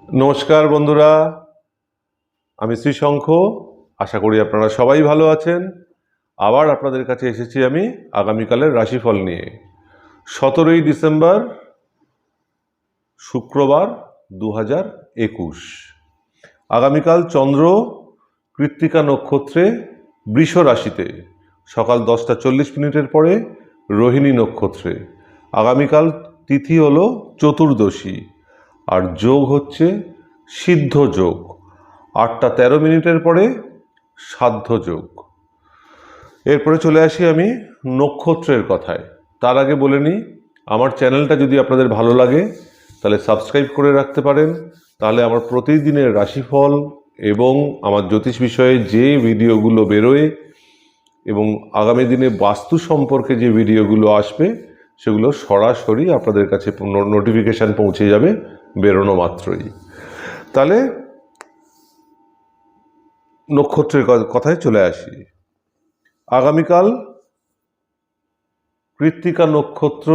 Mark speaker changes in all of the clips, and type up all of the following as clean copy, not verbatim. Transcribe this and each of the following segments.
Speaker 1: নমস্কার বন্ধুরা, আমি শ্রীশঙ্খ। আশা করি আপনারা সবাই ভালো আছেন। আবার আপনাদের কাছে এসেছি আমি আগামীকালের রাশিফল নিয়ে। 17ই ডিসেম্বর, শুক্রবার, 2021। আগামীকাল চন্দ্র কৃত্তিকা নক্ষত্রে বৃষ রাশিতে, সকাল 10টা 40 মিনিটের পরে রোহিণী নক্ষত্রে। আগামীকাল তিথি হলো চতুর্দশী, আর যোগ হচ্ছে সিদ্ধ যোগ। 8টা 13 মিনিটের পরে সাধ্য যোগ। এরপরে চলে আসি আমি নক্ষত্রের কথায়। তার আগে বলে নিই, আমার চ্যানেলটা যদি আপনাদের ভালো লাগে তাহলে সাবস্ক্রাইব করে রাখতে পারেন। তাহলে আমার প্রতিদিনের রাশিফল এবং আমার জ্যোতিষ বিষয়ে যে ভিডিওগুলো বেরোয় এবং আগামী দিনে বাস্তু সম্পর্কে যে ভিডিওগুলো আসবে সেগুলো সরাসরি আপনাদের কাছে নোটিফিকেশান পৌঁছে যাবে বেরোনো মাত্রই। তাহলে নক্ষত্রের কথায় চলে আসি। আগামীকাল কৃত্তিকা নক্ষত্র,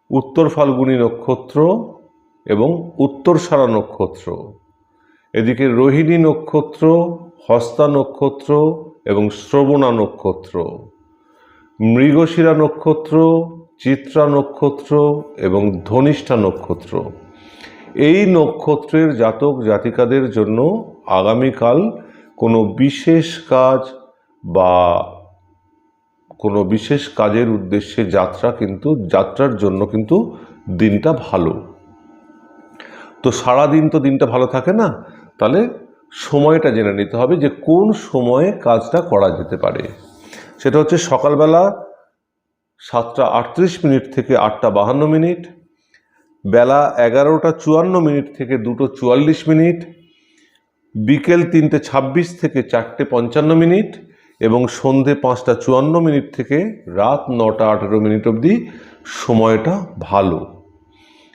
Speaker 1: উত্তর ফাল্গুনী নক্ষত্র এবং উত্তরসারা নক্ষত্র। এদিকে রোহিণী নক্ষত্র, হস্তা নক্ষত্র এবং শ্রবণা নক্ষত্র। মৃগশিরা নক্ষত্র, চিত্রা নক্ষত্র এবং ধনিষ্ঠা নক্ষত্র। এই নক্ষত্রের জাতক জাতিকাদের জন্য আগামীকাল কোনো বিশেষ কাজ বা কোনো বিশেষ কাজের উদ্দেশ্যে যাত্রার জন্য কিন্তু দিনটা ভালো। তো সারাদিন তো দিনটা ভালো থাকে না, তাহলে সময়টা জেনে নিতে হবে যে কোন সময়ে কাজটা করা যেতে পারে। সেটা হচ্ছে সকালবেলা 7টা 38 মিনিট থেকে 8টা 52 মিনিট, বেলা 11টা 54 মিনিট থেকে 2টো 44 মিনিট, বিকেল 3টে 26 থেকে 4টে 55 মিনিট এবং সন্ধে 5টা 54 মিনিট থেকে রাত 9টা 18 মিনিট অবধি সময়টা ভালো।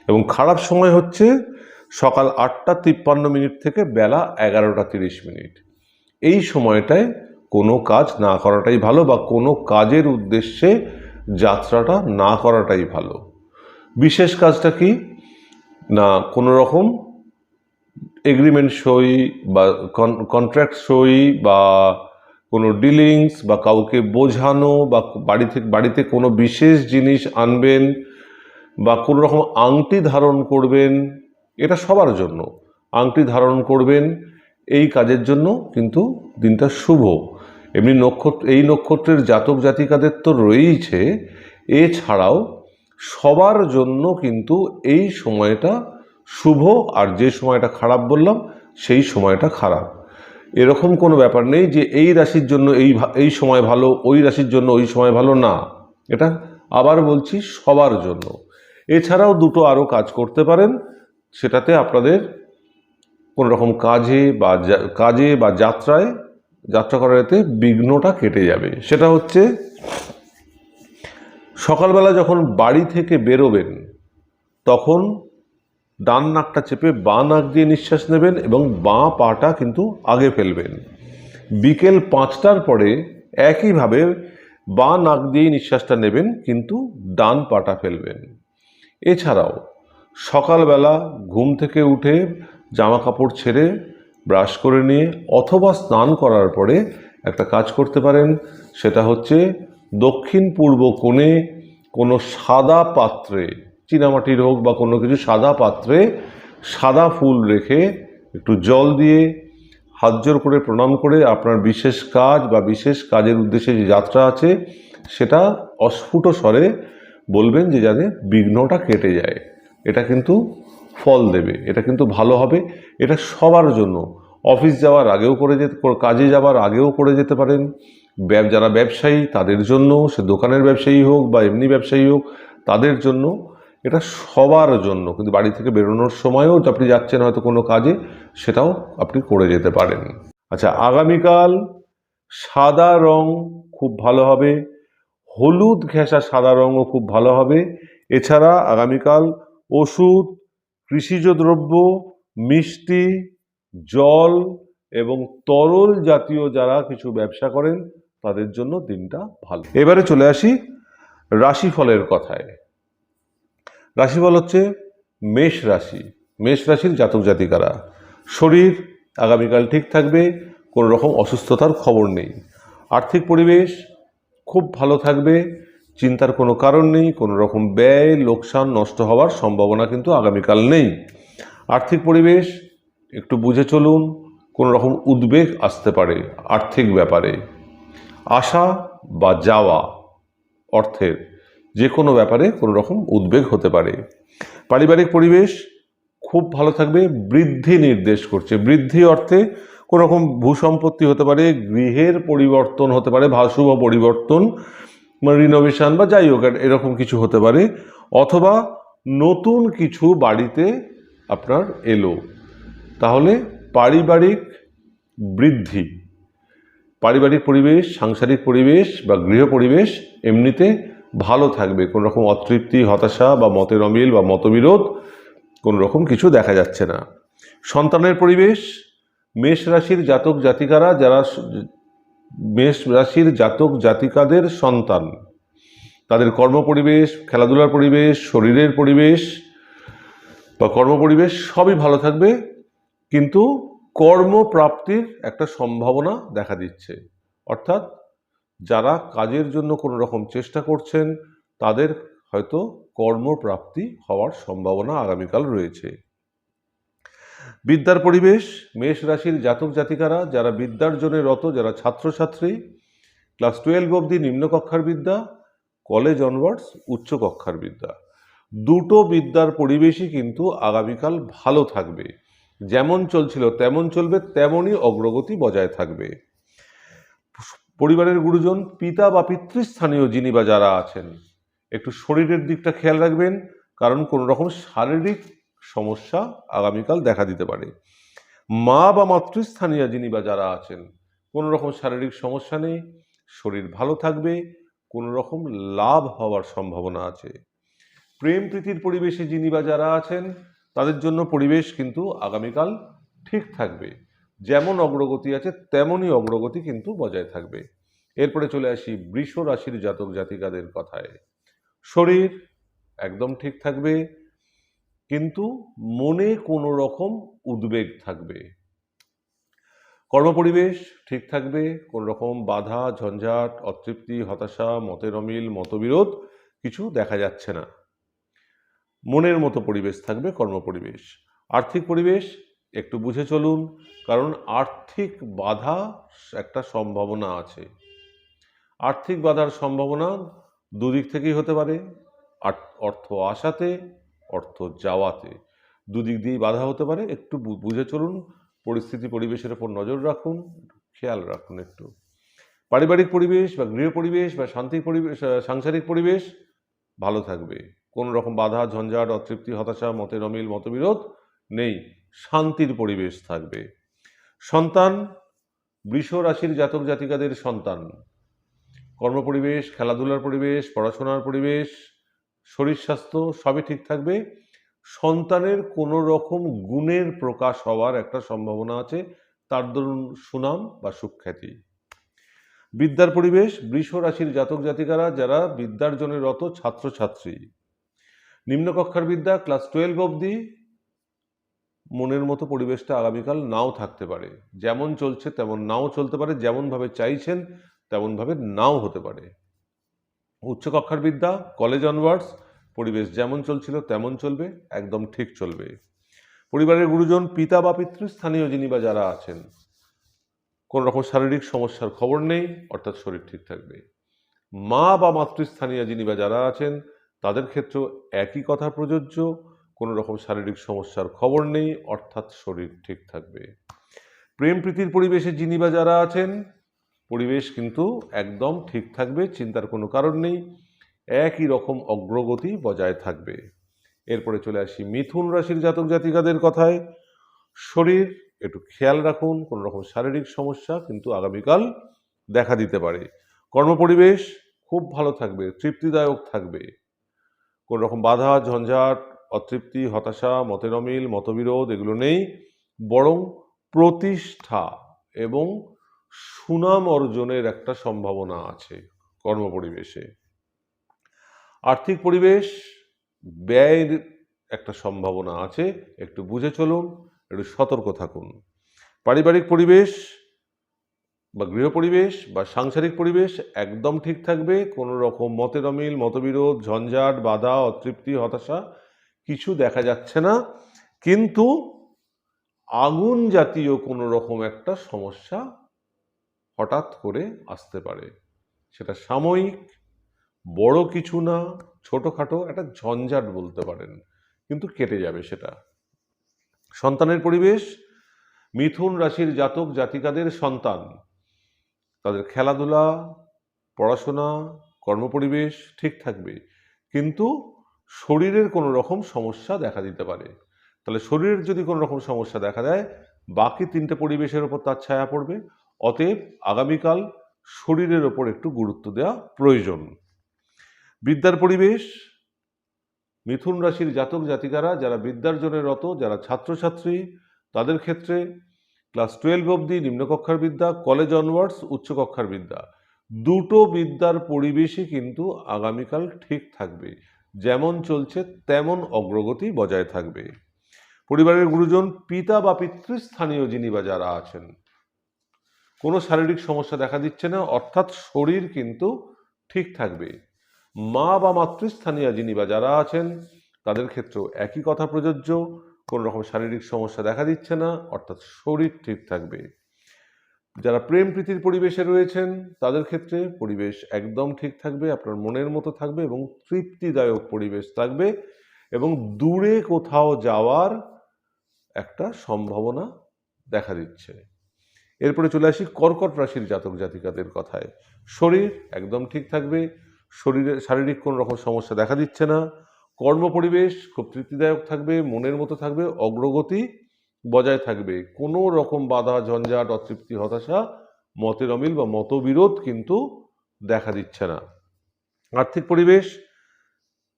Speaker 1: এবং খারাপ সময় হচ্ছে সকাল 8টা 53 মিনিট থেকে বেলা 11টা 30 মিনিট। এই সময়টায় কোনো কাজ না করাটাই ভালো, বা কোনো কাজের উদ্দেশ্যে যাত্রাটা না করাটাই ভালো। বিশেষ কাজটা কি না, কোনো রকম এগ্রিমেন্ট সই বা কন্ট্রাক্ট সই বা কোনো ডিলিংস বা কাউকে বোঝানো বা বাড়িতে কোনো বিশেষ জিনিস আনবেন বা কোনো রকম আংটি ধারণ করবেন, এটা সবার জন্য। আংটি ধারণ করবেন, এই কাজের জন্য কিন্তু দিনটা শুভ। এমনি এই নক্ষত্রের জাতক জাতিকাদের তো রয়েইছে, এছাড়াও সবার জন্য কিন্তু এই সময়টা শুভ। আর যে সময়টা খারাপ বললাম সেই সময়টা খারাপ। এরকম কোনো ব্যাপার নেই যে এই রাশির জন্য এই সময় ভালো, ওই রাশির জন্য ওই সময় ভালো না। এটা আবার বলছি, সবার জন্য। এছাড়াও দুটো আরও কাজ করতে পারেন, সেটাতে আপনাদের কোনো রকম কাজে বা যাত্রা করাতে বিঘ্নটা কেটে যাবে। সেটা হচ্ছে সকালবেলা যখন বাড়ি থেকে বেরোবেন তখন ডান নাকটা চেপে বাঁ নাক দিয়ে নিঃশ্বাস নেবেন এবং বাঁ পাটা কিন্তু আগে ফেলবেন। বিকেল 5টার পরে একইভাবে বাঁ নাক দিয়েই নিঃশ্বাসটা নেবেন, কিন্তু ডান পাটা ফেলবেন। এছাড়াও সকালবেলা ঘুম থেকে উঠে জামা কাপড় ছেড়ে ব্রাশ করে নিয়ে অথবা স্নান করার পরে একটা কাজ করতে পারেন। সেটা হচ্ছে দক্ষিণ পূর্ব কোণে কোনো সাদা পাত্রে, চীনামাটির হোক বা কোনো কিছু, সাদা পাত্রে সাদা ফুল রেখে একটু জল দিয়ে হাত জোড় করে প্রণাম করে আপনার বিশেষ কাজ বা বিশেষ কাজের উদ্দেশ্যে যে যাত্রা আছে সেটা অস্ফুট স্বরে বলবেন, যে যাতে বিঘ্নটা কেটে যায়। এটা কিন্তু ফল দেবে, এটা কিন্তু ভালো হবে। এটা সবার জন্য, অফিস যাওয়ার আগেও কাজে যাওয়ার আগেও করে যেতে পারেন। যারা ব্যবসায়ী তাদের জন্য, সে দোকানের ব্যবসায়ী হোক বা এমনি ব্যবসায়ী হোক, তাদের জন্য, এটা সবার জন্য। কিন্তু বাড়ি থেকে বেরোনোর সময়ও আপনি যাচ্ছেন হয়তো কোনো কাজে, সেটাও আপনি করে যেতে পারেন। আচ্ছা, আগামীকাল সাদা রং খুব ভালো হবে, হলুদ ঘেঁষা সাদা রঙও খুব ভালো হবে। এছাড়া আগামীকাল ওষুধ, কৃষিজ দ্রব্য, মিষ্টি, জল এবং তরল জাতীয় যারা কিছু ব্যবসা করেন তাদের জন্য দিনটা ভালো। এবারে চলে আসি রাশিফলের কথায়। রাশিফল হচ্ছে মেষ রাশি। মেষ রাশির জাতক জাতিকারা, শরীর আগামীকাল ঠিক থাকবে, কোনো রকম অসুস্থতার খবর নেই। আর্থিক পরিবেশ খুব ভালো থাকবে, চিন্তার কোনো কারণ নেই, কোনো রকম ব্যয়, লোকসান, নষ্ট হওয়ার সম্ভাবনা কিন্তু আগামীকাল নেই। আর্থিক পরিবেশ একটু বুঝে চলুন, কোনো রকম উদ্বেগ আসতে পারে আর্থিক ব্যাপারে। আসা বা যাওয়া অর্থের যে কোনো ব্যাপারে কোনো রকম উদ্বেগ হতে পারে। পারিবারিক পরিবেশ খুব ভালো থাকবে, বৃদ্ধি নির্দেশ করছে। বৃদ্ধি অর্থে কোনো রকম ভূসম্পত্তি হতে পারে, গৃহের পরিবর্তন হতে পারে, ভাশুভ পরিবর্তন, রিনোভেশন বা যাই হোক এরকম কিছু হতে পারে, অথবা নতুন কিছু বাড়িতে আপনার এলো। তাহলে পারিবারিক বৃদ্ধি, পারিবারিক পরিবেশ, সাংসারিক পরিবেশ বা গৃহ পরিবেশ এমনিতে ভালো থাকবে। কোনো রকম অতৃপ্তি, হতাশা বা মতের অমিল বা মতবিরোধ কোনো রকম কিছু দেখা যাচ্ছে না। সন্তানের পরিবেশ, মেষ রাশির জাতক জাতিকারা যারা মেষ রাশির জাতক জাতিকাদের সন্তান, তাদের কর্মপরিবেশ, খেলাধুলার পরিবেশ, শরীরের পরিবেশ বা কর্মপরিবেশ সবই ভালো থাকবে, কিন্তু কর্মপ্রাপ্তির একটা সম্ভাবনা দেখা দিচ্ছে। অর্থাৎ যারা কাজের জন্য কোনো রকম চেষ্টা করছেন তাদের হয়তো কর্মপ্রাপ্তি হওয়ার সম্ভাবনা আগামীকাল রয়েছে। বিদ্যার পরিবেশ, মেষ রাশির জাতক জাতিকারা যারা বিদ্যার জন্য রত, যারা ছাত্রছাত্রী, ক্লাস 12 অবধি নিম্নকক্ষার বিদ্যা, কলেজ অনওয়ার্ডস উচ্চ কক্ষার বিদ্যা, দুটো বিদ্যার পরিবেশই কিন্তু আগামীকাল ভালো থাকবে। যেমন চলছিল তেমন চলবে, তেমনই অগ্রগতি বজায় থাকবে। পরিবারের গুরুজন, পিতা বা পিতৃস্থানীয় যিনি বা যারা আছেন, একটু শরীরের দিকটা খেয়াল রাখবেন, কারণ কোনো রকম শারীরিক সমস্যা আগামীকাল দেখা দিতে পারে। মা বা মাতৃস্থানীয় যিনি বা যারা আছেন, কোনো রকম শারীরিক সমস্যা নেই, শরীর ভালো থাকবে, কোনো রকম লাভ হওয়ার সম্ভাবনা আছে। প্রেম প্রীতির পরিবেশে যিনি বা যারা আছেন তাদের জন্য পরিবেশ কিন্তু আগামীকাল ঠিক থাকবে। যেমন অগ্রগতি আছে তেমনই অগ্রগতি কিন্তু বজায় থাকবে। এরপরে চলে আসি বৃষ রাশির জাতক জাতিকাদের কথায়। শরীর একদম ঠিক থাকবে, কিন্তু মনে কোনো রকম উদ্বেগ থাকবে। কর্মপরিবেশ ঠিক থাকবে, কোনো রকম বাধা, ঝঞ্ঝাট, অতৃপ্তি, হতাশা, মতের অমিল, মতবিরোধ কিছু দেখা যাচ্ছে না। মনের মতো পরিবেশ থাকবে কর্মপরিবেশ। আর্থিক পরিবেশ একটু বুঝে চলুন, কারণ আর্থিক বাধা একটা সম্ভাবনা আছে। আর্থিক বাধার সম্ভাবনা দুদিক থেকেই হতে পারে, অর্থ আসাতে, অর্থ যাওয়াতে, দুদিক দিয়েই বাধা হতে পারে। একটু বুঝে চলুন, পরিস্থিতি পরিবেশের ওপর নজর রাখুন, খেয়াল রাখুন একটু। পারিবারিক পরিবেশ বা গৃহ পরিবেশ বা সাংসারিক পরিবেশ ভালো থাকবে, কোনো রকম বাধা, ঝঞ্ঝাট, অতৃপ্তি, হতাশা, মতের অমিল, মতবিরোধ নেই, শান্তির পরিবেশ থাকবে। সন্তান, বৃষ রাশির জাতক জাতিকাদের সন্তান, কর্মপরিবেশ, খেলাধুলার পরিবেশ, পড়াশোনার পরিবেশ, শরীর স্বাস্থ্য সবই ঠিক থাকবে। সন্তানের কোনো রকম গুণের প্রকাশ হওয়ার একটা সম্ভাবনা আছে, তার দরুন সুনাম বা সুখ্যাতি। বিদ্যার পরিবেশ, বৃষ রাশির জাতক জাতিকারা যারা বিদ্যার জন্য রত ছাত্রছাত্রী, নিম্নকক্ষার বিদ্যা ক্লাস 12 অবধি, মনের মতো পরিবেশটা আগামীকাল নাও থাকতে পারে। যেমন চলছে তেমন নাও চলতে পারে, যেমনভাবে চাইছেন তেমনভাবে নাও হতে পারে। উচ্চকক্ষার বিদ্যা, কলেজ অনওয়ার্ডস পরিবেশ যেমন চলছিল তেমন চলবে, একদম ঠিক চলবে। পরিবারের গুরুজন, পিতা বা পিতৃস্থানীয় যিনি বা যারা আছেন, কোনো রকম শারীরিক সমস্যার খবর নেই, অর্থাৎ শরীর ঠিক থাকবে। মা বা মাতৃস্থানীয় যিনি বা যারা আছেন তাদের ক্ষেত্রেও একই কথা প্রযোজ্য, কোনো রকম শারীরিক সমস্যার খবর নেই, অর্থাৎ শরীর ঠিক থাকবে। প্রেম প্রীতির পরিবেশে যিনি বা যারা আছেন, পরিবেশ কিন্তু একদম ঠিক থাকবে, চিন্তার কোনো কারণ নেই, একই রকম অগ্রগতি বজায় থাকবে। এরপরে চলে আসি মিথুন রাশির জাতক জাতিকাদের কথায়। শরীর একটু খেয়াল রাখুন, কোনো রকম শারীরিক সমস্যা কিন্তু আগামীকাল দেখা দিতে পারে। কর্মপরিবেশ খুব ভালো থাকবে, তৃপ্তিদায়ক থাকবে, কোনো রকম বাধা, ঝঞ্ঝাট, অতৃপ্তি, হতাশা, মতের অমিল, মতবিরোধ এগুলো নেই, বরং প্রতিষ্ঠা এবং সুনাম অর্জনের একটা সম্ভাবনা আছে কর্মপরিবেশে। আর্থিক পরিবেশ, ব্যয় একটা সম্ভাবনা আছে, একটু বুঝে চলুন, একটু সতর্ক থাকুন। পারিবারিক পরিবেশ বা গৃহ পরিবেশ বা সাংসারিক পরিবেশ একদম ঠিক থাকবে। কোনো রকম মতের অমিল, মতবিরোধ, ঝঞ্ঝাট, বাধা, অতৃপ্তি, হতাশা কিছু দেখা যাচ্ছে না। কিন্তু আগুন জাতীয় কোনো রকম একটা সমস্যা হঠাৎ করে আসতে পারে। সেটা সাময়িক, বড় কিছু না, ছোটখাটো একটা ঝঞ্ঝাট বলতে পারেন, কিন্তু কেটে যাবে সেটা। সন্তানের পরিবেশ, মিথুন রাশির জাতক জাতিকাদের সন্তান, তাদের খেলাধুলা, পড়াশোনা, কর্মপরিবেশ ঠিক থাকবে, কিন্তু শরীরের কোনো রকম সমস্যা দেখা দিতে পারে। তাহলে শরীরের যদি কোনো রকম সমস্যা দেখা দেয়, বাকি তিনটে পরিবেশের ওপর তার ছায়া পড়বে। অতএব আগামীকাল শরীরের ওপর একটু গুরুত্ব দেওয়া প্রয়োজন। বিদ্যার পরিবেশ, মিথুন রাশির জাতক জাতিকারা যারা বিদ্যার্জনে রত, যারা ছাত্রছাত্রী, তাদের ক্ষেত্রে ক্লাস 12 অবধি নিম্নকক্ষার বিদ্যা, কলেজ অনওয়ার্ডস উচ্চকক্ষার বিদ্যা, দুটো বিদ্যার পরিবেশই কিন্তু আগামীকাল ঠিক থাকবে। যেমন চলছে তেমন অগ্রগতি বজায় থাকবে। পরিবারের গুরুজন, পিতা বা পিতৃস্থানীয় যিনি বা যারা আছেন, কোনো শারীরিক সমস্যা দেখা দিচ্ছে না, অর্থাৎ শরীর কিন্তু ঠিক থাকবে। মা বা মাতৃস্থানীয় যিনি বা যারা আছেন, তাদের ক্ষেত্রেও একই কথা প্রযোজ্য। কোনো রকম শারীরিক সমস্যা দেখা দিচ্ছে না, অর্থাৎ শরীর ঠিক থাকবে। যারা প্রেম প্রীতির পরিবেশে রয়েছেন, তাদের ক্ষেত্রে পরিবেশ একদম ঠিক থাকবে, আপনার মনের মতো থাকবে এবং তৃপ্তিদায়ক পরিবেশ থাকবে, এবং দূরে কোথাও যাওয়ার একটা সম্ভাবনা দেখা দিচ্ছে। এরপরে চলে আসি কর্কট রাশির জাতক জাতিকাদের কথায়। শরীর একদম ঠিক থাকবে, শরীরে শারীরিক কোনো রকম সমস্যা দেখা দিচ্ছে না, কর্মপরিবেশ খুব তৃপ্তিদায়ক থাকবে, মনের মতো থাকবে, অগ্রগতি বজায় থাকবে, কোনো রকম বাধা, ঝঞ্ঝাট, অতৃপ্তি, হতাশা, মতের অমিল বা মতবিরোধ কিন্তু দেখা দিচ্ছে না। আর্থিক পরিবেশ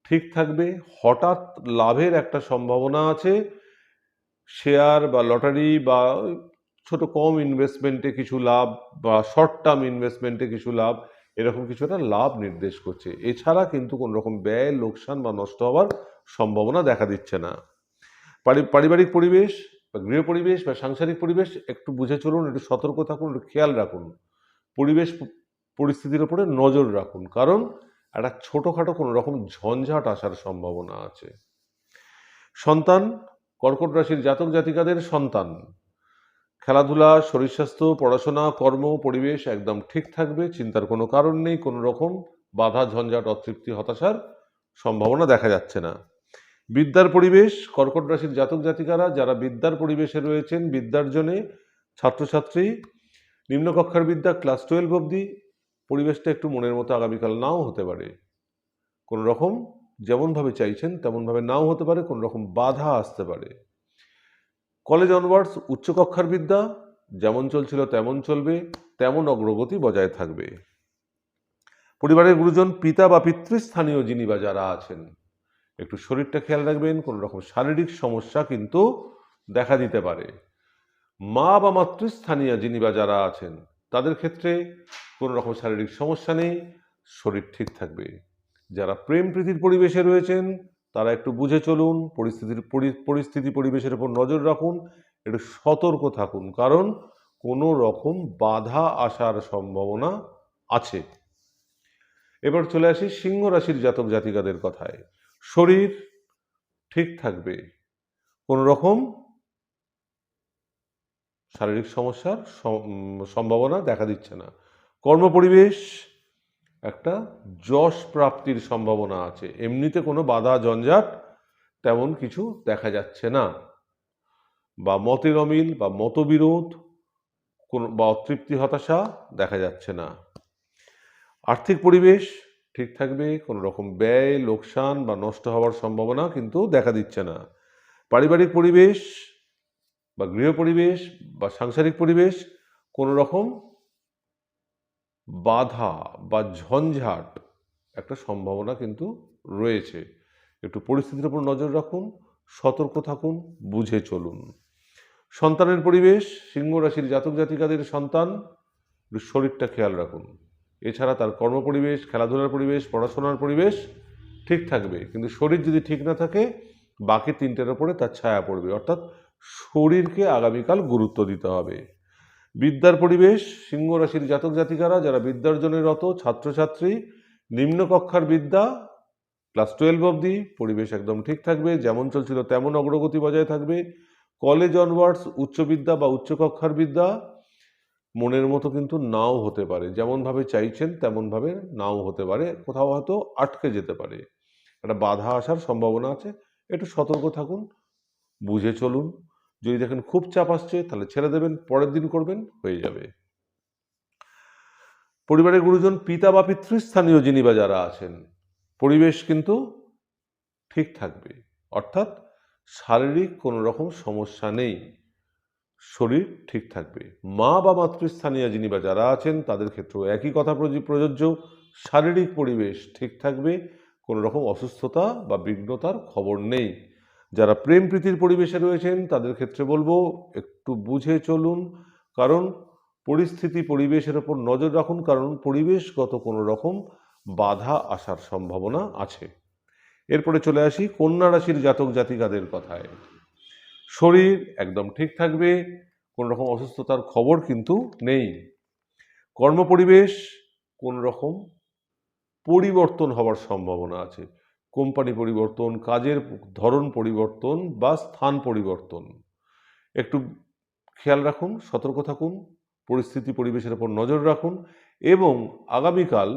Speaker 1: ঠিক থাকবে, হঠাৎ লাভের একটা সম্ভাবনা আছে। শেয়ার বা লটারি বা ছোট কম ইনভেস্টমেন্টে কিছু লাভ বা শর্ট টার্ম ইনভেস্টমেন্টে কিছু লাভ, এরকম কিছু একটা লাভ নির্দেশ করছে। এছাড়া কিন্তু কোনো রকম ব্যয়, লোকসান বা নষ্ট হওয়ার সম্ভাবনা দেখা দিচ্ছে না। পারিবারিক পরিবেশ বা গৃহ পরিবেশ বা সাংসারিক পরিবেশ একটু বুঝে চলুন, একটু সতর্ক থাকুন, একটু খেয়াল রাখুন, পরিবেশ পরিস্থিতির উপরে নজর রাখুন, কারণ একটা ছোটোখাটো কোনো রকম ঝঞ্ঝাট আসার সম্ভাবনা আছে। সন্তান, কর্কট রাশির জাতক জাতিকাদের সন্তান, খেলাধুলা, শরীর স্বাস্থ্য, পড়াশোনা, কর্ম, পরিবেশ একদম ঠিক থাকবে, চিন্তার কোনো কারণ নেই, কোনো রকম বাধা, ঝঞ্ঝাট, অতৃপ্তি, হতাশার সম্ভাবনা দেখা যাচ্ছে না। বিদ্যার পরিবেশ, কর্কট রাশির জাতক জাতিকারা যারা বিদ্যার পরিবেশে রয়েছেন, বিদ্যার্জনে, ছাত্রছাত্রী, নিম্নকক্ষার বিদ্যা ক্লাস 12 অবধি, পরিবেশটা একটু মনের মতো আগামীকাল নাও হতে পারে, কোনো রকম যেমনভাবে চাইছেন তেমনভাবে নাও হতে পারে, কোনো রকম বাধা আসতে পারে। কলেজ অনওয়ার্ডস উচ্চকক্ষার বিদ্যা যেমন চলছিল তেমন চলবে, তেমন অগ্রগতি বজায় থাকবে। পরিবারের গুরুজন, পিতা বা পিতৃস্থানীয় যিনি বা যারা আছেন, একটু শরীরটা খেয়াল রাখবেন, কোনো রকম শারীরিক সমস্যা কিন্তু দেখা দিতে পারে। মা বা মাতৃস্থানীয় যিনি বা যারা আছেন, তাদের ক্ষেত্রে কোনো রকম শারীরিক সমস্যা নেই, শরীর ঠিক থাকবে। যারা প্রেম প্রীতির পরিবেশে রয়েছেন, তারা একটু বুঝে চলুন, পরিস্থিতি পরিবেশের উপর নজর রাখুন, একটু সতর্ক থাকুন, কারণ কোনো রকম বাধা আসার সম্ভাবনা আছে। এবার চলে আসি সিংহ রাশির জাতক জাতিকাদের কথায়। শরীর ঠিক থাকবে, কোনো রকম শারীরিক সমস্যার সম্ভাবনা দেখা দিচ্ছে না। কর্মপরিবেশ একটা যশ প্রাপ্তির সম্ভাবনা আছে, এমনিতে কোনো বাধা ঝঞ্ঝাট তেমন কিছু দেখা যাচ্ছে না, বা মতের অমিল বা মতবিরোধ কোন বা অতৃপ্তি, হতাশা দেখা যাচ্ছে না। আর্থিক পরিবেশ ঠিক থাকবে, কোনো রকম ব্যয়, লোকসান বা নষ্ট হওয়ার সম্ভাবনা কিন্তু দেখা দিচ্ছে না। পারিবারিক পরিবেশ বা গৃহ পরিবেশ বা সাংসারিক পরিবেশ কোনো রকম বাধা বা ঝঞ্ঝাট একটা সম্ভাবনা কিন্তু রয়েছে। একটু পরিস্থিতির উপর নজর রাখুন, সতর্ক থাকুন, বুঝে চলুন। সন্তানের পরিবেশ, সিংহ রাশির জাতক জাতিকাদের সন্তান, একটু শরীরটা খেয়াল রাখুন। এছাড়া তার কর্মপরিবেশ, খেলাধুলার পরিবেশ, পড়াশোনার পরিবেশ ঠিক থাকবে, কিন্তু শরীর যদি ঠিক না থাকে, বাকি তিনটের ওপরে তার ছায়া পড়বে, অর্থাৎ শরীরকে আগামীকাল গুরুত্ব দিতে হবে। বিদ্যার পরিবেশ, সিংহ রাশির জাতক জাতিকারা যারা বিদ্যার্জনে রত, ছাত্রছাত্রী, নিম্ন কক্ষার বিদ্যা ক্লাস 12 অবধি পরিবেশ একদম ঠিক থাকবে, যেমন চলছিল তেমন অগ্রগতি বজায় থাকবে। কলেজ অনওয়ার্ডস উচ্চ বিদ্যা বা উচ্চ কক্ষার বিদ্যা মনের মতো কিন্তু নাও হতে পারে, যেমনভাবে চাইছেন তেমনভাবে নাও হতে পারে, কোথাও হয়তো আটকে যেতে পারে, একটা বাধা আসার সম্ভাবনা আছে। একটু সতর্ক থাকুন, বুঝে চলুন। যদি দেখেন খুব চাপ আসছে তাহলে ছেড়ে দেবেন, পরের দিন করবেন, হয়ে যাবে। পরিবারের গুরুজন, পিতা বা পিতৃস্থানীয় যিনি বা যারা আছেন, পরিবেশ কিন্তু ঠিক থাকবে, অর্থাৎ শারীরিক কোনো রকম সমস্যা নেই, শরীর ঠিক থাকবে। মা বা মাতৃস্থানীয় যিনি বা যারা আছেন তাদের ক্ষেত্রেও একই কথা প্রযোজ্য, শারীরিক পরিবেশ ঠিক থাকবে, কোনো রকম অসুস্থতা বা বিঘ্নতার খবর নেই। যারা প্রেম প্রীতির পরিবেশে রয়েছেন তাদের ক্ষেত্রে বলবো একটু বুঝে চলুন, কারণ পরিস্থিতি পরিবেশের ওপর নজর রাখুন, কারণ পরিবেশগত কোনো রকম বাধা আসার সম্ভাবনা আছে। এরপরে চলে আসি কন্যা রাশির জাতক জাতিকাদের কথায়। শরীর একদম ঠিক থাকবে, কোনো রকম অসুস্থতার খবর কিন্তু নেই। কর্মপরিবেশ কোনো রকম পরিবর্তন হওয়ার সম্ভাবনা আছে, কোম্পানি পরিবর্তন, কাজের ধরন পরিবর্তন বা স্থান পরিবর্তন। একটু খেয়াল রাখুন, সতর্ক থাকুন, পরিস্থিতি পরিবেশের উপর নজর রাখুন, এবং আগামীকাল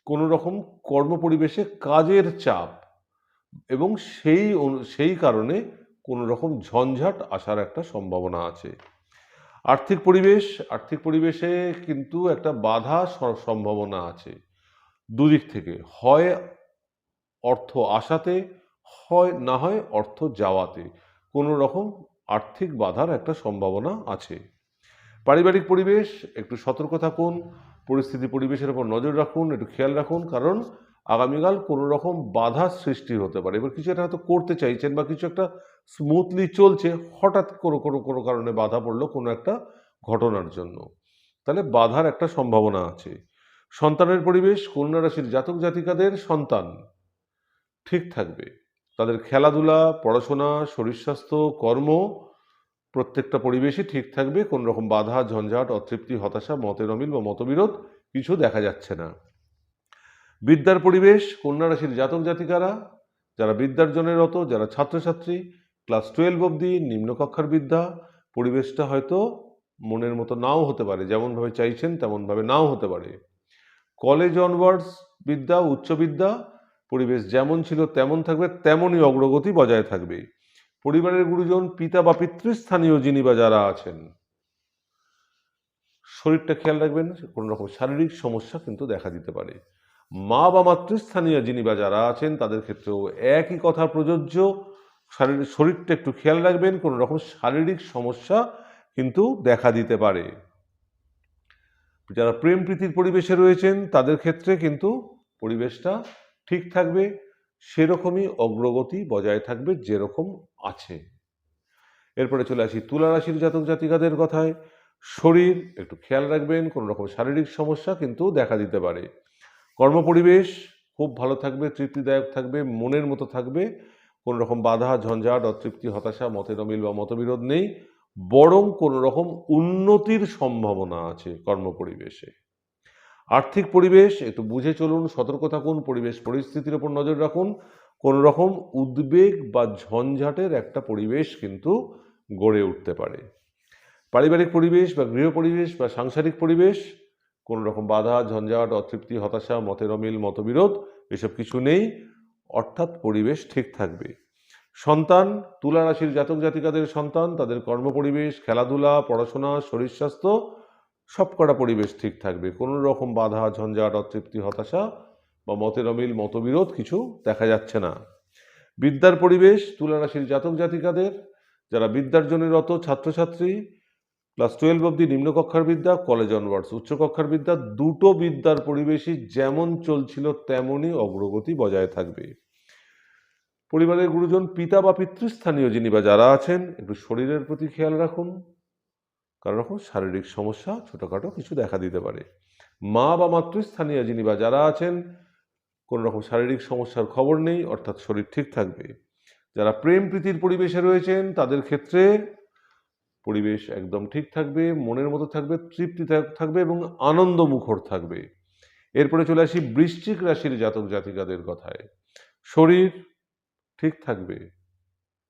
Speaker 1: কোনো রকম কর্মপরিবেশে কাজের চাপ এবং সেই কারণে কোনো রকম ঝঞ্ঝাট আসার একটা সম্ভাবনা আছে। আর্থিক পরিবেশে কিন্তু একটা বাধা সম্ভাবনা আছে দুদিক থেকে, হয় অর্থ আসাতে, হয় না হয় অর্থ যাওয়াতে কোনো রকম আর্থিক বাধার একটা সম্ভাবনা আছে। পারিবারিক পরিবেশ একটু সতর্ক থাকুন, পরিস্থিতি পরিবেশের উপর নজর রাখুন, একটু খেয়াল রাখুন, কারণ আগামীকাল কোনো রকম বাধা সৃষ্টি হতে পারে। এবার কিছু একটা হয়তো করতে চাইছেন বা কিছু একটা স্মুথলি চলছে, হঠাৎ কোনো কারণে বাধা পড়লো কোনো একটা ঘটনার জন্য, তাহলে বাধার একটা সম্ভাবনা আছে। সন্তানের পরিবেশ, কন্যা রাশির জাতক জাতিকাদের সন্তান ঠিক থাকবে, তাদের খেলাধুলা, পড়াশোনা, শরীর স্বাস্থ্য, কর্ম প্রত্যেকটা পরিবেশই ঠিক থাকবে, কোনো রকম বাধা, ঝঞ্ঝাট, অতৃপ্তি, হতাশা, মতের অমিল বা মতবিরোধ কিছু দেখা যাচ্ছে না। বিদ্যার পরিবেশ, কন্যা রাশির জাতক জাতিকারা যারা বিদ্যার্জনে রত, যারা ছাত্রছাত্রী, ক্লাস 12 অবধি নিম্ন কক্ষার বিদ্যা, পরিবেশটা হয়তো মনের মতো নাও হতে পারে, যেমনভাবে চাইছেন তেমনভাবে নাও হতে পারে। কলেজ অনওয়ার্ডস বিদ্যা, উচ্চ বিদ্যা, পরিবেশ যেমন ছিল তেমন থাকবে, তেমনই অগ্রগতি বজায় থাকবে। পরিবারের গুরুজন, পিতা বা পিতৃস্থানীয় যিনি বা যারা আছেন, শরীরটা খেয়াল রাখবেন, কোনো রকম শারীরিক সমস্যা কিন্তু দেখা দিতে পারে। মা বা মাতৃস্থানীয় যিনি বা যারা আছেন তাদের ক্ষেত্রেও একই কথা প্রযোজ্য, শরীরটা একটু খেয়াল রাখবেন, কোনো রকম শারীরিক সমস্যা কিন্তু দেখা দিতে পারে। যারা প্রেম প্রীতির পরিবেশে রয়েছেন তাদের ক্ষেত্রে কিন্তু পরিবেশটা ঠিক থাকবে, সেরকমই অগ্রগতি বজায় থাকবে যেরকম আছে। এরপরে চলে আসি তুলা রাশির জাতক জাতিকাদের কথায়। শরীর একটু খেয়াল রাখবেন, কোনো রকম শারীরিক সমস্যা কিন্তু দেখা দিতে পারে। কর্মপরিবেশ খুব ভালো থাকবে, তৃপ্তিদায়ক থাকবে, মনের মতো থাকবে, কোনো রকম বাধা, ঝঞ্ঝাট, অতৃপ্তি, হতাশা, মতের অমিল বা মতবিরোধ নেই, বরং কোনো রকম উন্নতির সম্ভাবনা আছে কর্মপরিবেশে। আর্থিক পরিবেশ একটু বুঝে চলুন, সতর্ক থাকুন, পরিবেশ পরিস্থিতির ওপর নজর রাখুন, কোনো রকম উদ্বেগ বা ঝঞ্ঝাটের একটা পরিবেশ কিন্তু গড়ে উঠতে পারে। পারিবারিক পরিবেশ বা গৃহ পরিবেশ বা সাংসারিক পরিবেশ কোনো রকম বাধা, ঝঞ্ঝাট, অতৃপ্তি, হতাশা, মতের অমিল, মতবিরোধ এসব কিছু নেই, অর্থাৎ পরিবেশ ঠিক থাকবে। সন্তান, তুলা রাশির জাতক জাতিকাদের সন্তান, তাদের কর্মপরিবেশ, খেলাধুলা, পড়াশোনা, শরীর স্বাস্থ্য সবকটা পরিবেশ ঠিক থাকবে, কোনো রকম বাধা, ঝঞ্ঝাট, অতৃপ্তি, হতাশা বা মতের অমিল, মতবিরোধ কিছু দেখা যাচ্ছে না। বিদ্যার পরিবেশ, তুলা রাশির জাতক জাতিকাদের যারা বিদ্যার্জনে রত, ছাত্রছাত্রী, ক্লাস 12 অবধি নিম্নকক্ষার বিদ্যা, কলেজ অনওয়ার্ডস উচ্চকক্ষার বিদ্যা, দুটো বিদ্যার পরিবেশই যেমন চলছিল তেমনই অগ্রগতি বজায় থাকবে। পরিবারের গুরুজন, পিতা বা পিতৃস্থানীয় যিনি বা যারা আছেন, একটু শরীরের প্রতি খেয়াল রাখুন, কারণ রকম শারীরিক সমস্যা ছোটোখাটো কিছু দেখা দিতে পারে। মা বা মাতৃস্থানীয় যিনি বা যারা আছেন, কোনো রকম শারীরিক সমস্যার খবর নেই, অর্থাৎ শরীর ঠিক থাকবে। যারা প্রেম প্রীতির পরিবেশে রয়েছেন তাদের ক্ষেত্রে পরিবেশ একদম ঠিক থাকবে, মনের মতো থাকবে, তৃপ্তি থাকবে এবং আনন্দমুখর থাকবে। এরপরে চলে আসি বৃশ্চিক রাশির জাতক জাতিকাদের কথায়। শরীর ঠিক থাকবে,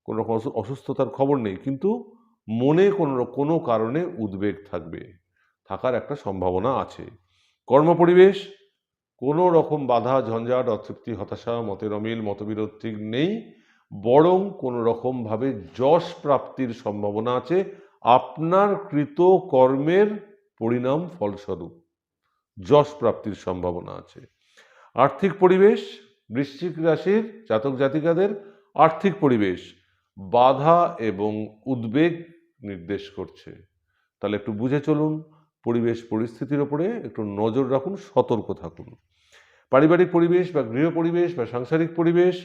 Speaker 1: কোনো রকম অসুস্থতার খবর নেই, কিন্তু মনে কোনো কারণে উদ্বেগ থাকার একটা সম্ভাবনা আছে। কর্মপরিবেশ কোনো রকম বাধা, ঝঞ্ঝাট, অতৃপ্তি, হতাশা, মতের অমিল, মতবিরোধ ঠিক নেই, বরং কোনো রকমভাবে যশ প্রাপ্তির সম্ভাবনা আছে আপনার কৃত কর্মের পরিণাম ফলস্বরূপ যশ প্রাপ্তির সম্ভাবনা আছে। আর্থিক পরিবেশ, বৃশ্চিক রাশির জাতক জাতিকাদের আর্থিক পরিবেশ বাধা এবং উদ্বেগ নির্দেশ করছে। তাহলে একটু বুঝে চলুন, পরিবেশ পরিস্থিতির ওপরে একটু নজর রাখুন, সতর্ক থাকুন। পারিবারিক পরিবেশ বা গৃহ পরিবেশ বা সাংসারিক পরিবেশ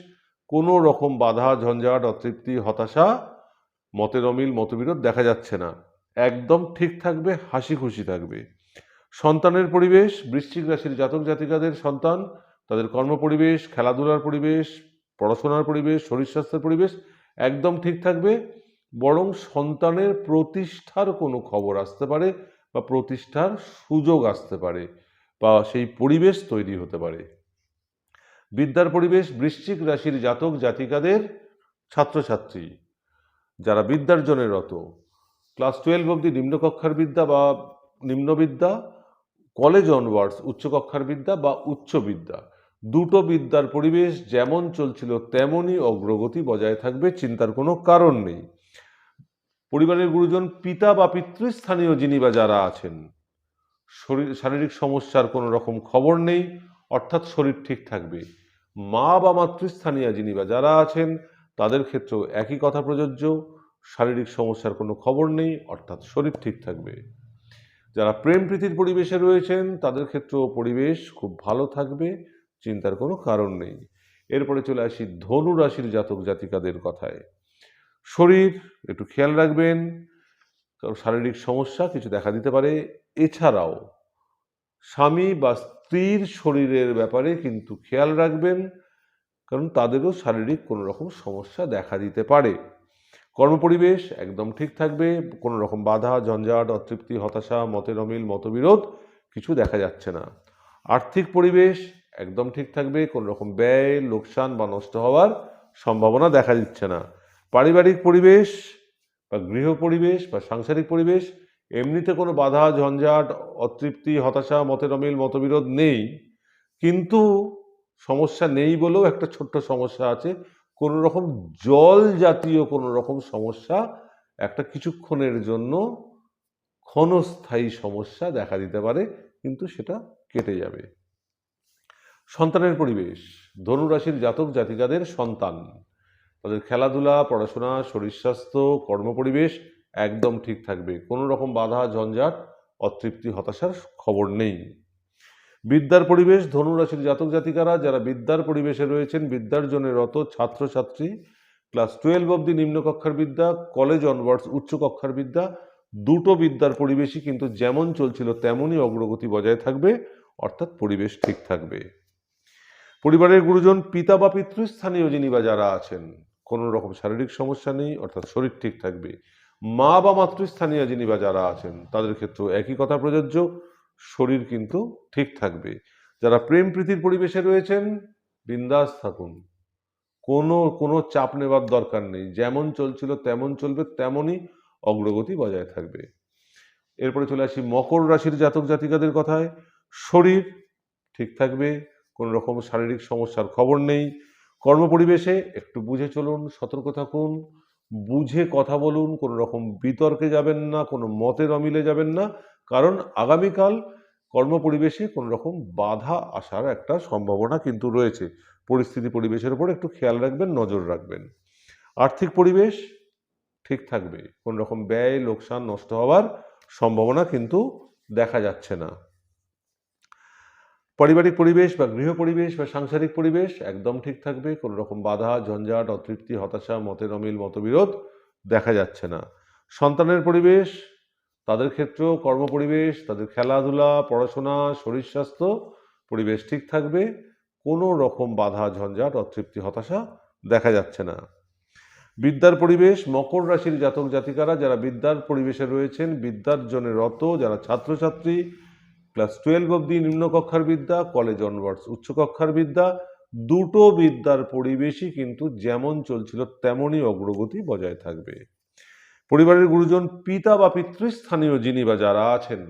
Speaker 1: কোনো রকম বাধা, ঝঞ্ঝাট, অতৃপ্তি, হতাশা, মতের অমিল, মতবিরোধ দেখা যাচ্ছে না, একদম ঠিক থাকবে, হাসি খুশি থাকবে। সন্তানের পরিবেশ, বৃশ্চিক রাশির জাতক জাতিকাদের সন্তান, তাদের কর্মপরিবেশ, খেলাধুলার পরিবেশ, পড়াশোনার পরিবেশ, শরীর স্বাস্থ্যের পরিবেশ একদম ঠিক থাকবে, বরং সন্তানের প্রতিষ্ঠার কোনো খবর আসতে পারে বা প্রতিষ্ঠার সুযোগ আসতে পারে বা সেই পরিবেশ তৈরি হতে পারে। বিদ্যার পরিবেশ, বৃশ্চিক রাশির জাতক জাতিকাদের ছাত্রছাত্রী যারা বিদ্যার্জনে রত, ক্লাস 12 অবধি নিম্নকক্ষার বিদ্যা বা নিম্নবিদ্যা, কলেজ অনওয়ার্ডস উচ্চকক্ষার বিদ্যা বা উচ্চ বিদ্যা, দুটো বিদ্যার পরিবেশ যেমন চলছিল তেমনই অগ্রগতি বজায় থাকবে, চিন্তার কোনো কারণ নেই। পরিবারের গুরুজন, পিতা বা পিতৃস্থানীয় যিনি বা যারা আছেন, শারীরিক সমস্যার কোনো রকম খবর নেই, অর্থাৎ শরীর ঠিক থাকবে। মা বা মাতৃস্থানীয় যিনি বা যারা আছেন তাদের ক্ষেত্রেও একই কথা প্রযোজ্য, শারীরিক সমস্যার কোনো খবর নেই, অর্থাৎ শরীর ঠিক থাকবে। যারা প্রেম প্রীতির পরিবেশে রয়েছেন তাদের ক্ষেত্রেও পরিবেশ খুব ভালো থাকবে, চিন্তার কোনো কারণ নেই। এরপরে চলে আসি ধনু রাশির জাতক জাতিকাদের কথায়। শরীর একটু খেয়াল রাখবেন, কারণ শারীরিক সমস্যা কিছু দেখা দিতে পারে। এছাড়াও স্বামী বা স্ত্রীর শরীরের ব্যাপারে কিন্তু খেয়াল রাখবেন, কারণ তাদেরও শারীরিক কোনো রকম সমস্যা দেখা দিতে পারে। কর্মপরিবেশ একদম ঠিক থাকবে, কোনো রকম বাধা, ঝঞ্ঝাট, অতৃপ্তি, হতাশা, মতের অমিল, মতবিরোধ কিছু দেখা যাচ্ছে না। আর্থিক পরিবেশ একদম ঠিক থাকবে, কোনো রকম ব্যয়, লোকসান বা নষ্ট হওয়ার সম্ভাবনা দেখা দিচ্ছে না। পারিবারিক পরিবেশ বা গৃহ পরিবেশ বা সাংসারিক পরিবেশ এমনিতে কোনো বাধা, ঝঞ্ঝাট, অতৃপ্তি, হতাশা, মতের অমিল, মতবিরোধ নেই, কিন্তু সমস্যা নেই বলেও একটা ছোট্ট সমস্যা আছে, কোনো রকম জল জাতীয় কোনো রকম সমস্যা একটা কিছুক্ষণের জন্য ক্ষণস্থায়ী সমস্যা দেখা দিতে পারে, কিন্তু সেটা কেটে যাবে। সন্তানের পরিবেশ, ধনুরাশির জাতক জাতিকাদের সন্তান, তাদের খেলাধুলা, পড়াশোনা, শরীর স্বাস্থ্য, কর্মপরিবেশ একদম ঠিক থাকবে, কোনো রকম বাধা, ঝঞ্ঝাট, অতৃপ্তি, হতাশার খবর নেই। বিদ্যার পরিবেশ, ধনুরাশির জাতক জাতিকারা যারা বিদ্যার পরিবেশে রয়েছেন, বিদ্যার্জনে রত ছাত্রছাত্রী, ক্লাস 12 অবধি নিম্নকক্ষার বিদ্যা, কলেজ অনওয়ার্ডস উচ্চকক্ষার বিদ্যা, দুটো বিদ্যার পরিবেশই কিন্তু যেমন চলছিল তেমনই অগ্রগতি বজায় থাকবে, অর্থাৎ পরিবেশ ঠিক থাকবে। পরিবারের গুরুজন, পিতা বা পিতৃস্থানীয় যিনি বা যারা আছেন, কোনো রকম শারীরিক সমস্যা নেই, অর্থাৎ শরীর ঠিক থাকবে। মা বা মাতৃস্থানীয় যিনি বা যারা আছেন তাদের ক্ষেত্রেও একই কথা প্রযোজ্য, শরীর কিন্তু ঠিক থাকবে। যারা প্রেম প্রীতির পরিবেশে রয়েছেন বিন্দাস থাকুন, কোনো চাপ নেবার দরকার নেই, যেমন চলছিল তেমন চলবে, তেমনই অগ্রগতি বজায় থাকবে। এরপরে চলে আসি মকর রাশির জাতক জাতিকাদের কথায়। শরীর ঠিক থাকবে, কোনো রকম শারীরিক সমস্যার খবর নেই। কর্মপরিবেশে একটু বুঝে চলুন, সতর্ক থাকুন, বুঝে কথা বলুন, কোনো রকম বিতর্কে যাবেন না, কোনো মতের অমিলে যাবেন না, কারণ আগামীকাল কর্মপরিবেশে কোনো রকম বাধা আসার একটা সম্ভাবনা কিন্তু রয়েছে। পরিস্থিতি পরিবেশের উপর একটু খেয়াল রাখবেন, নজর রাখবেন। আর্থিক পরিবেশ ঠিক থাকবে, কোনো রকম ব্যয়, লোকসান, নষ্ট হওয়ার সম্ভাবনা কিন্তু দেখা যাচ্ছে না। পারিবারিক পরিবেশ বা গৃহ পরিবেশ বা সাংসারিক পরিবেশ একদম ঠিক থাকবে, কোনো রকম বাধা, ঝঞ্ঝাট, অতৃপ্তি, হতাশা, মতের অমিল, মতবিরোধ দেখা যাচ্ছে না। সন্তানের পরিবেশ, তাদের ক্ষেত্রেও কর্মপরিবেশ, তাদের খেলাধুলা, পড়াশোনা, শরীর স্বাস্থ্য পরিবেশ ঠিক থাকবে, কোনো রকম বাধা, ঝঞ্ঝাট, অতৃপ্তি, হতাশা দেখা যাচ্ছে না। বিদ্যার পরিবেশ, মকর রাশির জাতক জাতিকারা যারা বিদ্যার পরিবেশে রয়েছেন, বিদ্যার জন্য রত, যারা ছাত্রছাত্রী, ক্লাস 12 অবধি নিম্নকক্ষার বিদ্যা, কলেজ অনওয়ার্ডস উচ্চকক্ষার বিদ্যা, দুটো বিদ্যার পরিবেশই কিন্তু যেমন চলছিল তেমনই অগ্রগতি বজায় থাকবে। পরিবারের গুরুজন, পিতা বা পিতৃস্থানীয় যিনি বা যারা আছেন,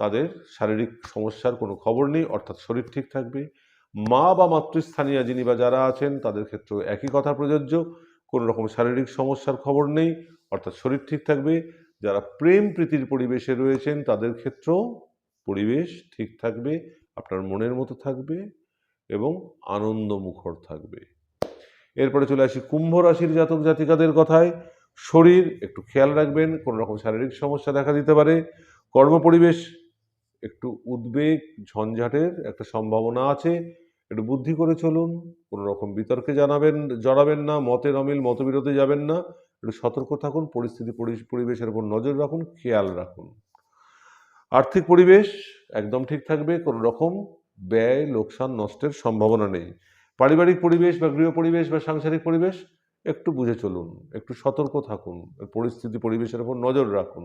Speaker 1: তাদের শারীরিক সমস্যার কোনো খবর নেই, অর্থাৎ শরীর ঠিক থাকবে। মা বা মাতৃস্থানীয় যিনি বা যারা আছেন, তাদের ক্ষেত্রেও একই কথা প্রযোজ্য, কোনো রকম শারীরিক সমস্যার খবর নেই, অর্থাৎ শরীর ঠিক থাকবে। যারা প্রেম প্রীতির পরিবেশে রয়েছেন, তাদের ক্ষেত্রেও পরিবেশ ঠিক থাকবে, আপনার মনের মতো থাকবে এবং আনন্দমুখর থাকবে। এরপরে চলে আসি কুম্ভ রাশির জাতক জাতিকাদের কথায়। শরীর একটু খেয়াল রাখবেন, কোনো রকম শারীরিক সমস্যা দেখা দিতে পারে। কর্মপরিবেশ একটু উদ্বেগ ঝঞ্ঝাটের একটা সম্ভাবনা আছে, একটু বুদ্ধি করে চলুন, কোনো রকম বিতর্কে জড়াবেন না, মতের অমিল মতবিরোধে যাবেন না, একটু সতর্ক থাকুন, পরিবেশের উপর নজর রাখুন, খেয়াল রাখুন। আর্থিক পরিবেশ একদম ঠিক থাকবে, কোনো রকম ব্যয় লোকসান নষ্টের সম্ভাবনা নেই। পারিবারিক পরিবেশ বা গৃহ পরিবেশ বা সাংসারিক পরিবেশ একটু বুঝে চলুন, একটু সতর্ক থাকুন, পরিবেশের উপর নজর রাখুন,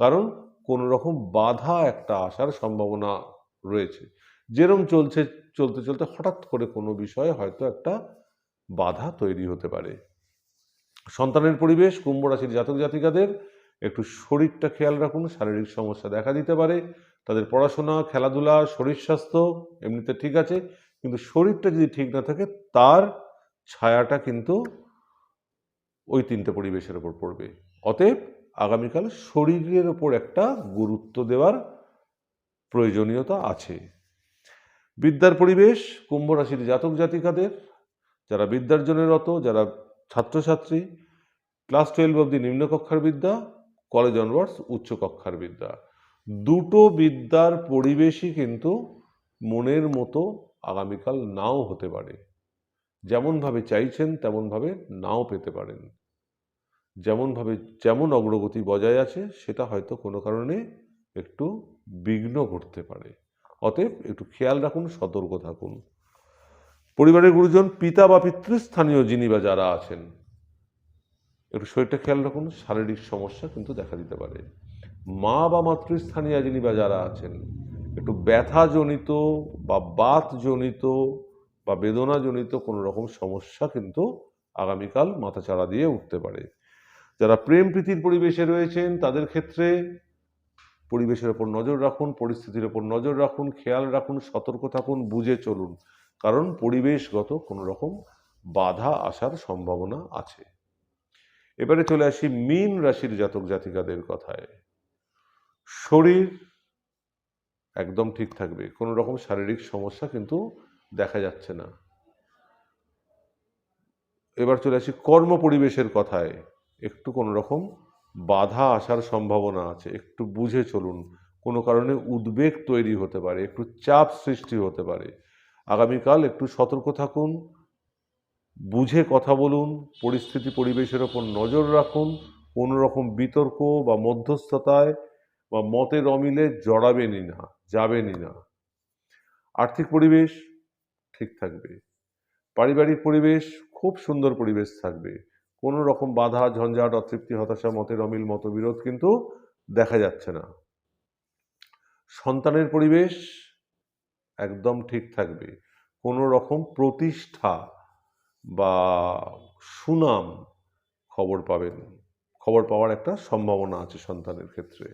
Speaker 1: কারণ কোনো রকম বাধা একটা আসার সম্ভাবনা রয়েছে। যেরম চলতে চলতে হঠাৎ করে কোনো বিষয়ে হয়তো একটা বাধা তৈরি হতে পারে। সন্তানের পরিবেশ, কুম্ভ রাশির জাতক জাতিকাদের একটু শরীরটা খেয়াল রাখুন, শারীরিক সমস্যা দেখা দিতে পারে। তাদের পড়াশোনা, খেলাধুলা, শরীর স্বাস্থ্য এমনিতে ঠিক আছে, কিন্তু শরীরটা যদি ঠিক না থাকে, তার ছায়াটা কিন্তু ওই তিনটে পরিবেশের ওপর পড়বে। অতএব আগামীকাল শরীরের ওপর একটা গুরুত্ব দেওয়ার প্রয়োজনীয়তা আছে। বিদ্যার পরিবেশ, কুম্ভ রাশির জাতক জাতিকাদের যারা বিদ্যার জন্য রত, যারা ছাত্রছাত্রী, ক্লাস 12 অবধি নিম্নকক্ষার বিদ্যা, কলেজ অনওয়ার্ডস উচ্চকক্ষার বিদ্যা, দুটো বিদ্যার পরিবেশই কিন্তু মনের মতো আগামীকাল নাও হতে পারে। যেমনভাবে চাইছেন তেমনভাবে নাও পেতে পারেন। যেমন অগ্রগতি বজায় আছে, সেটা হয়তো কোনো কারণে একটু বিঘ্ন ঘটতে পারে। অতএব একটু খেয়াল রাখুন, সতর্ক থাকুন। পরিবারের গুরুজন, পিতা বা পিতৃস্থানীয় যিনি বা যারা আছেন, একটু শরীরটা খেয়াল রাখুন, শারীরিক সমস্যা কিন্তু দেখা দিতে পারে। মা বা মাতৃস্থানীয় যিনি বা যারা আছেন, একটু ব্যথাজনিত বা বাতজনিত বা বেদনাজনিত কোনো রকম সমস্যা কিন্তু আগামীকাল মাথাচাড়া দিয়ে উঠতে পারে। যারা প্রেম প্রীতির পরিবেশে রয়েছেন, তাদের ক্ষেত্রে পরিবেশের ওপর নজর রাখুন, পরিস্থিতির ওপর নজর রাখুন, খেয়াল রাখুন, সতর্ক থাকুন, বুঝে চলুন, কারণ পরিবেশগত কোনো রকম বাধা আসার সম্ভাবনা আছে। এবারে চলে আসি মীন রাশির জাতক জাতিকাদের কথায়। শরীর একদম ঠিক থাকবে, কোনো রকম শারীরিক সমস্যা কিন্তু দেখা যাচ্ছে না। এবার চলে আসি কর্ম পরিবেশের কথায়। একটু কোনো রকম বাধা আসার সম্ভাবনা আছে, একটু বুঝে চলুন, কোনো কারণে উদ্বেগ তৈরি হতে পারে, একটু চাপ সৃষ্টি হতে পারে। আগামীকাল একটু সতর্ক থাকুন, বুঝে কথা বলুন, পরিবেশের ওপর নজর রাখুন, কোনো রকম বিতর্ক বা মধ্যস্থতায় বা মতের অমিলে যাবেনই না। আর্থিক পরিবেশ ঠিক থাকবে, পারিবারিক পরিবেশ খুব সুন্দর পরিবেশ থাকবে, কোনো রকম বাধা ঝঞ্ঝাট অতৃপ্তি হতাশা মতের অমিল মতবিরোধ কিন্তু দেখা যাচ্ছে না। সন্তানের পরিবেশ একদম ঠিক থাকবে, কোনো রকম প্রতিষ্ঠা বা সুনাম খবর পাওয়ার একটা সম্ভাবনা আছে সন্তানের ক্ষেত্রে।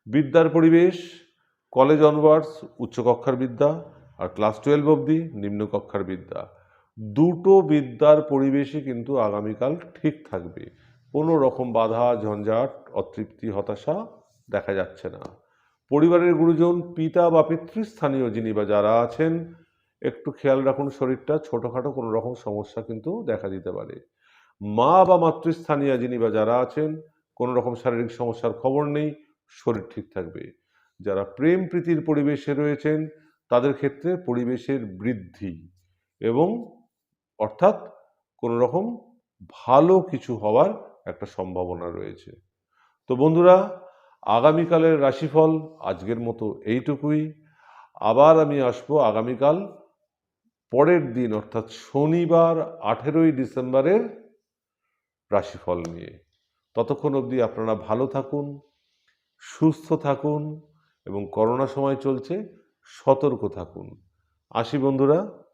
Speaker 1: বিদ্যার পরিবেশ, কলেজ অনওয়ার্ডস উচ্চকক্ষার বিদ্যা আর ক্লাস 12 অবধি নিম্নকক্ষার বিদ্যা, দুটো বিদ্যার পরিবেশই কিন্তু আগামীকাল ঠিক থাকবে, কোনো রকম বাধা ঝঞ্ঝাট অতৃপ্তি হতাশা দেখা যাচ্ছে না। পরিবারের গুরুজন, পিতা বা পিতৃস্থানীয় যিনি বা যারা আছেন, একটু খেয়াল রাখুন, শরীরটা ছোটোখাটো কোনো রকম সমস্যা কিন্তু দেখা দিতে পারে। মা বা মাতৃস্থানীয় যিনি বা যারা আছেন, কোনো রকম শারীরিক সমস্যার খবর নেই, শরীর ঠিক থাকবে। যারা প্রেম প্রীতির পরিবেশে রয়েছেন, তাদের ক্ষেত্রে পরিবেশের বৃদ্ধি এবং অর্থাৎ কোনো রকম ভালো কিছু হওয়ার একটা সম্ভাবনা রয়েছে। তো বন্ধুরা, আগামীকালের রাশিফল আজকের মতো এইটুকুই। আবার আমি আসবো আগামীকাল পরের দিন, অর্থাৎ শনিবার 18ই ডিসেম্বরের রাশিফল নিয়ে। ততক্ষণ অবধি আপনারা ভালো থাকুন, সুস্থ থাকুন এবং করোনা সময় চলছে, সতর্ক থাকুন। আসি বন্ধুরা।